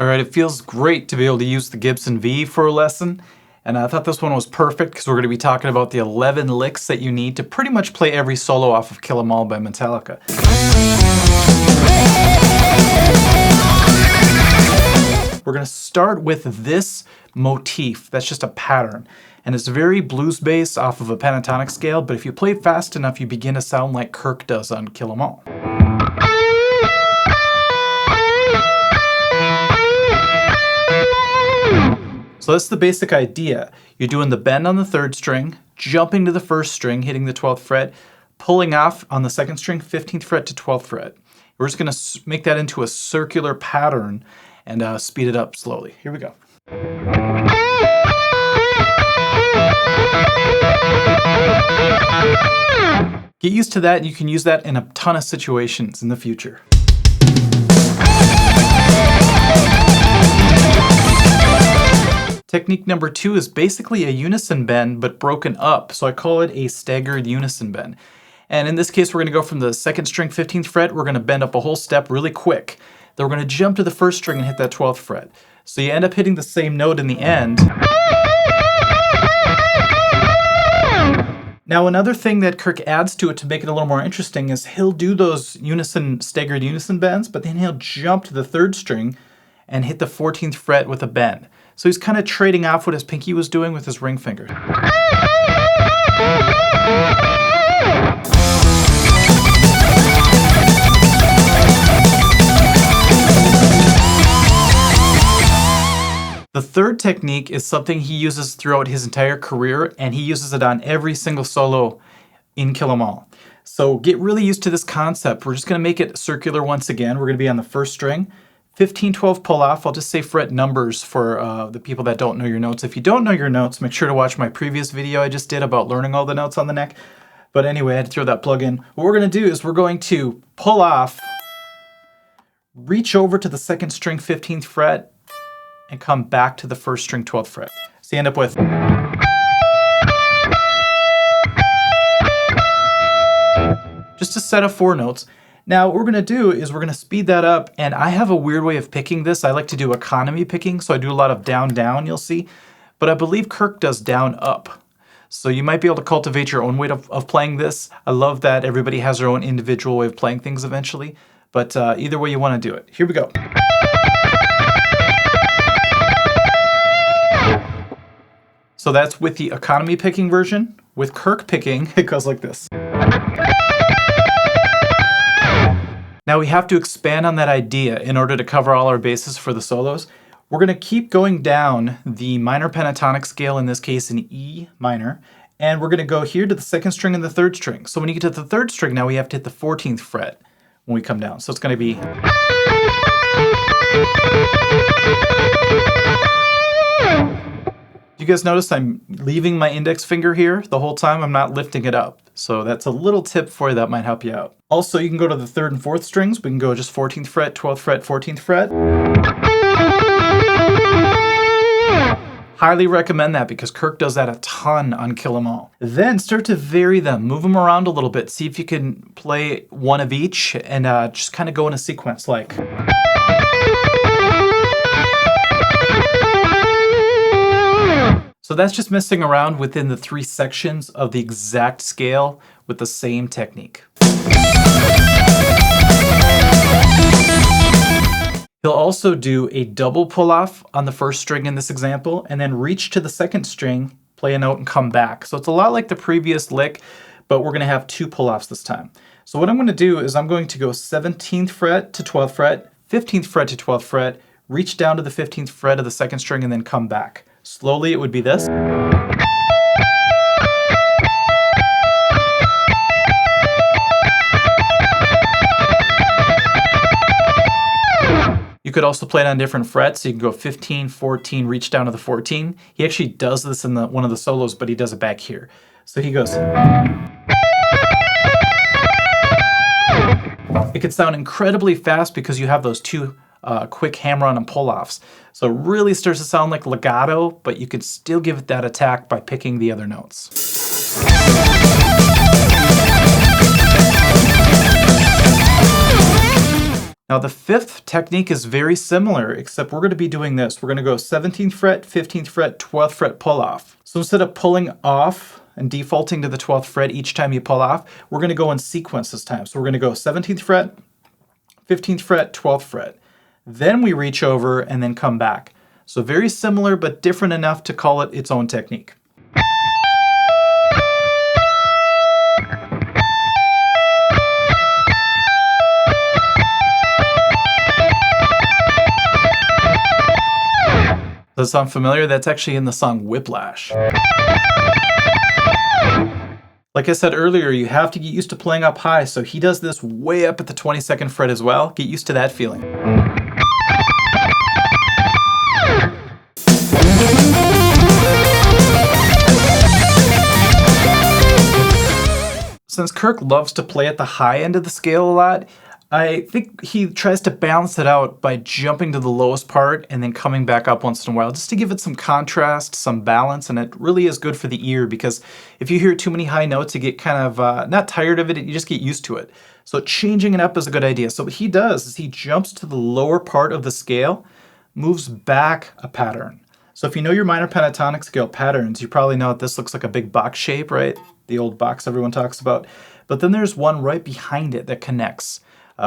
Alright, it feels great to be able to use the Gibson V for a lesson, and I thought this one was perfect because we're going to be talking about the 11 licks that you need to pretty much play every solo off of Kill 'Em All by Metallica. We're going to start with this motif. That's just a pattern, and it's very blues based off of a pentatonic scale, but if you play it fast enough, you begin to sound like Kirk does on Kill 'Em All. So that's the basic idea. You're doing the bend on the 3rd string, jumping to the 1st string, hitting the 12th fret, pulling off on the 2nd string, 15th fret to 12th fret. We're just going to make that into a circular pattern and speed it up slowly. Here we go. Get used to that, and you can use that in a ton of situations in the future. Technique number 2 is basically a unison bend, but broken up, so I call it a staggered unison bend. And in this case, we're going to go from the 2nd string, 15th fret, we're going to bend up a whole step really quick. Then we're going to jump to the 1st string and hit that 12th fret. So you end up hitting the same note in the end. Now another thing that Kirk adds to it to make it a little more interesting is he'll do those staggered unison bends, but then he'll jump to the 3rd string and hit the 14th fret with a bend. So he's kind of trading off what his pinky was doing with his ring finger. The 3rd technique is something he uses throughout his entire career, and he uses it on every single solo in Kill 'Em All. So get really used to this concept. We're just going to make it circular once again. We're going to be on the 1st string. 15, 12 pull off. I'll just say fret numbers for the people that don't know your notes. If you don't know your notes, make sure to watch my previous video I just did about learning all the notes on the neck. But anyway, I had to throw that plug in. What we're going to do is we're going to pull off, reach over to the 2nd string 15th fret, and come back to the 1st string 12th fret. So you end up with... just a set of 4 notes. Now what we're going to do is we're going to speed that up, and I have a weird way of picking this. I like to do economy picking, so I do a lot of down down, you'll see, but I believe Kirk does down up. So you might be able to cultivate your own way of playing this. I love that everybody has their own individual way of playing things eventually, but either way you want to do it. Here we go. So that's with the economy picking version. With Kirk picking, it goes like this. Now we have to expand on that idea in order to cover all our bases for the solos. We're going to keep going down the minor pentatonic scale, in this case in E minor, and we're going to go here to the 2nd string and the 3rd string. So when you get to the 3rd string, now we have to hit the 14th fret when we come down. So it's going to be... You guys notice I'm leaving my index finger here the whole time? I'm not lifting it up. So that's a little tip for you that might help you out. Also, you can go to the 3rd and 4th strings. We can go just 14th fret, 12th fret, 14th fret. Highly recommend that because Kirk does that a ton on Kill 'Em All. Then start to vary them, move them around a little bit. See if you can play one of each and just kind of go in a sequence like... So that's just messing around within the 3 sections of the exact scale with the same technique. He'll also do a double pull-off on the 1st string in this example, and then reach to the 2nd string, play a note, and come back. So it's a lot like the previous lick, but we're going to have 2 pull-offs this time. So what I'm going to do is I'm going to go 17th fret to 12th fret, 15th fret to 12th fret, reach down to the 15th fret of the 2nd string, and then come back. Slowly, it would be this. You could also play it on different frets. So you can go 15, 14, reach down to the 14. He actually does this in one of the solos, but he does it back here. So he goes... It could sound incredibly fast because you have those 2 quick hammer-on and pull-offs. So it really starts to sound like legato, but you could still give it that attack by picking the other notes. Now the fifth technique is very similar, except we're going to be doing this. We're going to go 17th fret, 15th fret, 12th fret pull off. So instead of pulling off and defaulting to the 12th fret each time you pull off, we're going to go in sequence this time. So we're going to go 17th fret, 15th fret, 12th fret. Then we reach over and then come back. So very similar, but different enough to call it its own technique. Does that sound familiar? That's actually in the song Whiplash. Like I said earlier, you have to get used to playing up high, so he does this way up at the 22nd fret as well. Get used to that feeling. Since Kirk loves to play at the high end of the scale a lot, I think he tries to balance it out by jumping to the lowest part and then coming back up once in a while, just to give it some contrast, some balance, and it really is good for the ear, because if you hear too many high notes, you get kind of, not tired of it, you just get used to it. So changing it up is a good idea. So what he does is he jumps to the lower part of the scale, moves back a pattern. So if you know your minor pentatonic scale patterns, you probably know that this looks like a big box shape, right? The old box everyone talks about. But then there's one right behind it that connects.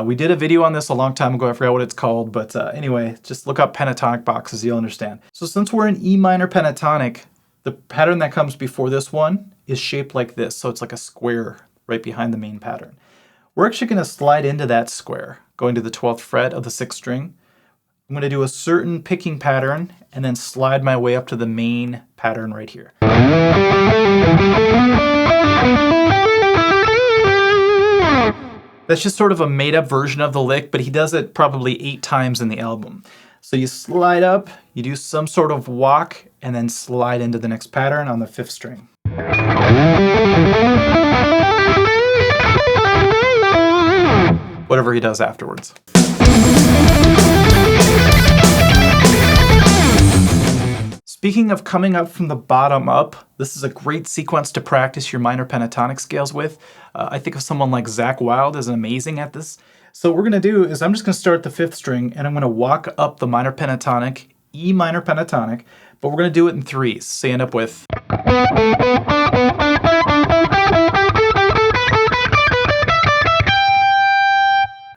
We did a video on this a long time ago, I forgot what it's called, but anyway, just look up pentatonic boxes, you'll understand. So since we're in E minor pentatonic, the pattern that comes before this one is shaped like this, so it's like a square right behind the main pattern. We're actually going to slide into that square, going to the 12th fret of the 6th string. I'm going to do a certain picking pattern, and then slide my way up to the main pattern right here. That's just sort of a made-up version of the lick, but he does it probably 8 times in the album. So you slide up, you do some sort of walk, and then slide into the next pattern on the 5th string. Whatever he does afterwards. Speaking of coming up from the bottom up, this is a great sequence to practice your minor pentatonic scales with. I think of someone like Zakk Wylde is amazing at this. So what we're going to do is I'm just going to start the 5th string and I'm going to walk up the minor pentatonic, E minor pentatonic, but we're going to do it in 3s. So you end up with...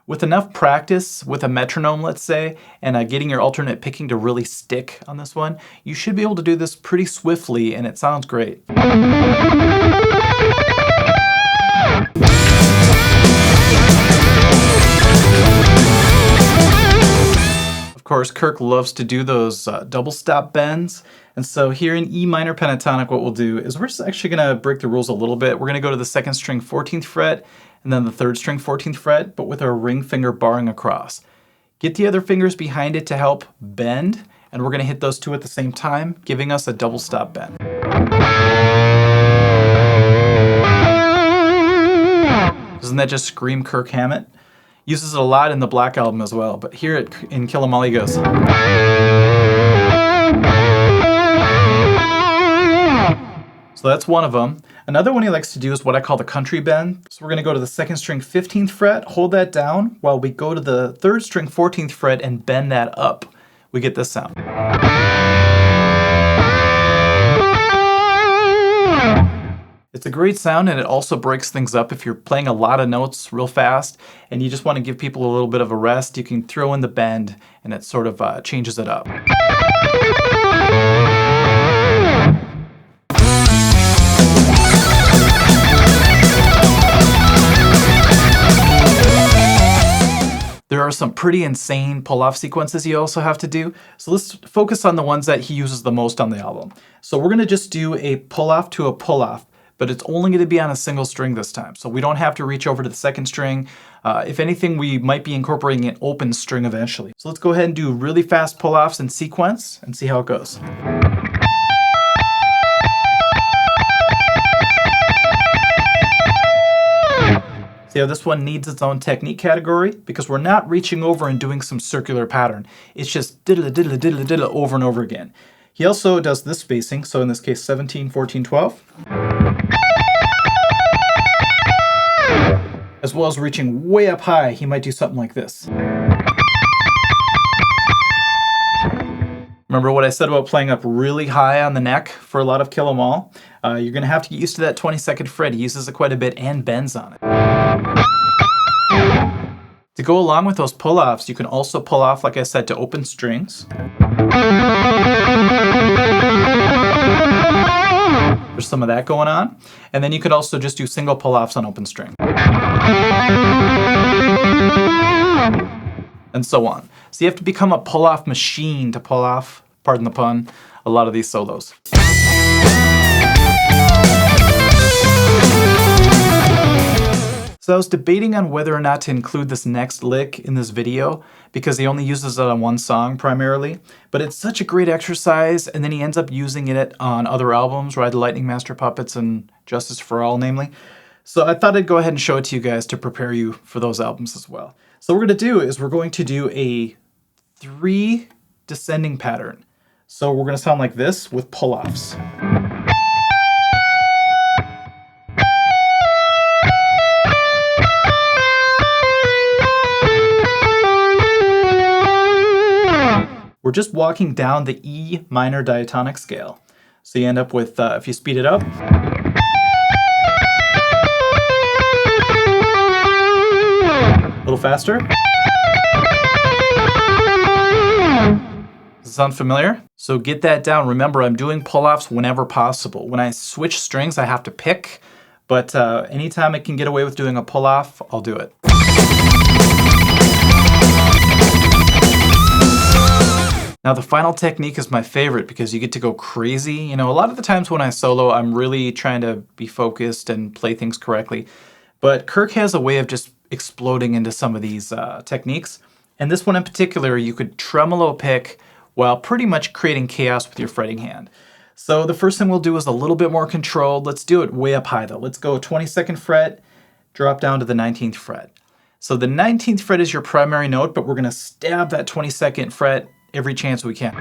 With enough practice, with a metronome, let's say, and getting your alternate picking to really stick on this one, you should be able to do this pretty swiftly, and it sounds great. Of course, Kirk loves to do those double stop bends, and so here in E minor pentatonic, what we'll do is we're just actually going to break the rules a little bit. We're going to go to the 2nd string 14th fret, and then the 3rd string 14th fret, but with our ring finger barring across. Get the other fingers behind it to help bend, and we're going to hit those 2 at the same time, giving us a double stop bend. Doesn't that just scream Kirk Hammett? Uses it a lot in the Black Album as well, but here in Kill 'Em All he goes. So that's one of them. Another one he likes to do is what I call the country bend. So we're going to go to the 2nd string 15th fret, hold that down, while we go to the 3rd string 14th fret and bend that up. We get this sound. It's a great sound, and it also breaks things up. If you're playing a lot of notes real fast and you just want to give people a little bit of a rest, you can throw in the bend and it sort of changes it up. There are some pretty insane pull-off sequences you also have to do. So let's focus on the ones that he uses the most on the album. So we're going to just do a pull-off to a pull-off, but it's only going to be on a single string this time. So we don't have to reach over to the 2nd string. If anything, we might be incorporating an open string eventually. So let's go ahead and do really fast pull-offs in sequence and see how it goes. See how this one needs its own technique category? Because we're not reaching over and doing some circular pattern. It's just diddle diddle diddle diddle over and over again. He also does this spacing, so in this case 17, 14, 12. As well as reaching way up high, he might do something like this. Remember what I said about playing up really high on the neck for a lot of Kill 'Em All? You're going to have to get used to that 22nd fret. He uses it quite a bit and bends on it. To go along with those pull-offs, you can also pull off, like I said, to open strings. There's some of that going on. And then you could also just do single pull-offs on open string. And so on. So you have to become a pull-off machine to pull off, pardon the pun, a lot of these solos. So I was debating on whether or not to include this next lick in this video because he only uses it on one song primarily, but it's such a great exercise, and then he ends up using it on other albums, Ride the Lightning, Master Puppets, and Justice for All, namely. So I thought I'd go ahead and show it to you guys to prepare you for those albums as well. So what we're going to do is we're going to do a 3 descending pattern. So we're going to sound like this with pull-offs. We're just walking down the E minor diatonic scale. So you end up with, if you speed it up, a little faster. Does it sound familiar? So get that down. Remember, I'm doing pull-offs whenever possible. When I switch strings, I have to pick, but anytime I can get away with doing a pull-off, I'll do it. Now the final technique is my favorite because you get to go crazy. You know, a lot of the times when I solo, I'm really trying to be focused and play things correctly. But Kirk has a way of just exploding into some of these techniques. And this one in particular, you could tremolo pick while pretty much creating chaos with your fretting hand. So the first thing we'll do is a little bit more controlled. Let's do it way up high though. Let's go 22nd fret, drop down to the 19th fret. So the 19th fret is your primary note, but we're gonna stab that 22nd fret every chance we can.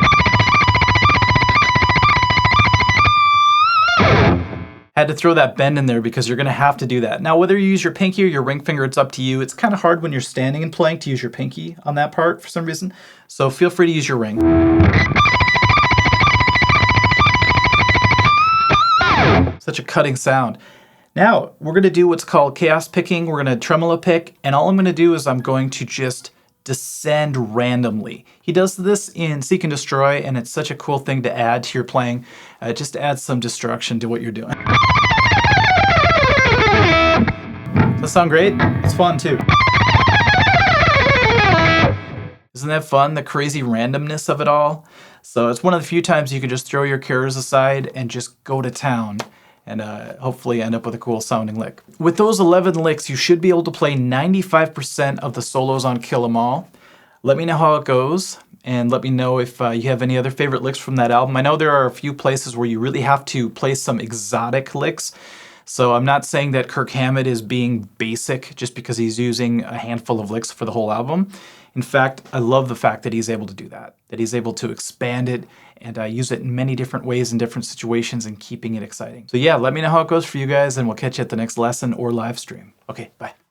Had to throw that bend in there because you're gonna have to do that. Now, whether you use your pinky or your ring finger, it's up to you. It's kind of hard when you're standing and playing to use your pinky on that part for some reason. So feel free to use your ring. Such a cutting sound. Now, we're gonna do what's called chaos picking. We're gonna tremolo pick, and all I'm gonna do is I'm going to just descend randomly. He does this in Seek and Destroy, and it's such a cool thing to add to your playing. Just adds some destruction to what you're doing. Does that sound great? It's fun too. Isn't that fun, the crazy randomness of it all? So it's one of the few times you can just throw your cares aside and just go to town and hopefully end up with a cool sounding lick. With those 11 licks, you should be able to play 95% of the solos on Kill 'Em All. Let me know how it goes, and let me know if you have any other favorite licks from that album. I know there are a few places where you really have to play some exotic licks, so I'm not saying that Kirk Hammett is being basic just because he's using a handful of licks for the whole album. In fact, I love the fact that he's able to do that he's able to expand it and use it in many different ways in different situations and keeping it exciting. So yeah, let me know how it goes for you guys, and we'll catch you at the next lesson or live stream. Okay, bye.